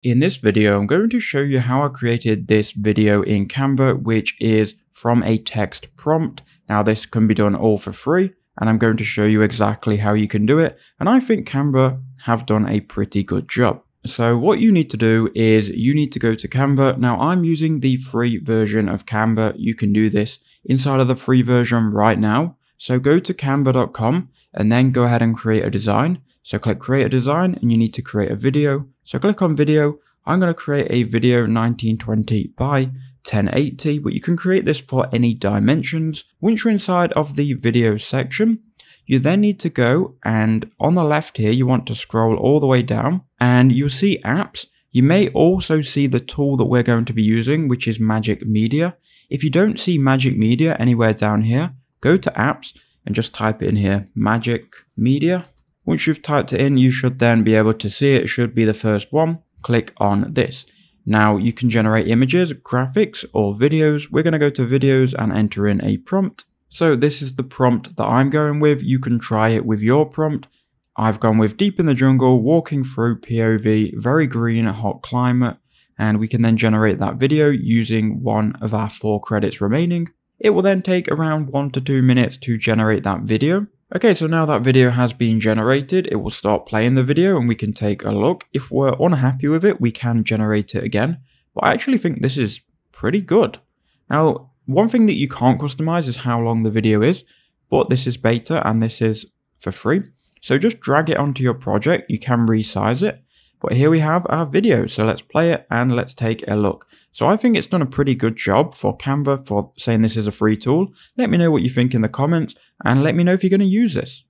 In this video, I'm going to show you how I created this video in Canva, which is from a text prompt. Now this can be done all for free, and I'm going to show you exactly how you can do it. And I think Canva have done a pretty good job. So what you need to do is you need to go to Canva. Now I'm using the free version of Canva. You can do this inside of the free version right now. So go to canva.com and then go ahead and create a design. So click create a design and you need to create a video. So click on video. I'm going to create a video 1920 by 1080, but you can create this for any dimensions. Once you're inside of the video section, you then need to go and on the left here, you want to scroll all the way down and you'll see apps. You may also see the tool that we're going to be using, which is Magic Media. If you don't see Magic Media anywhere down here, go to apps and just type it in here, Magic Media. Once you've typed it in, you should then be able to see it. It should be the first one. Click on this. Now you can generate images, graphics, or videos. We're going to go to videos and enter in a prompt. So this is the prompt that I'm going with. You can try it with your prompt. I've gone with deep in the jungle, walking through POV, very green, hot climate, and we can then generate that video using one of our 4 credits remaining. It will then take around 1 to 2 minutes to generate that video. Okay, so now that video has been generated, it will start playing the video and we can take a look. If we're unhappy with it, we can generate it again. But I actually think this is pretty good. Now, one thing that you can't customize is how long the video is, but this is beta and this is for free. So just drag it onto your project. You can resize it. But here we have our video. So let's play it and let's take a look. So I think it's done a pretty good job for Canva for saying this is a free tool. Let me know what you think in the comments and let me know if you're going to use this.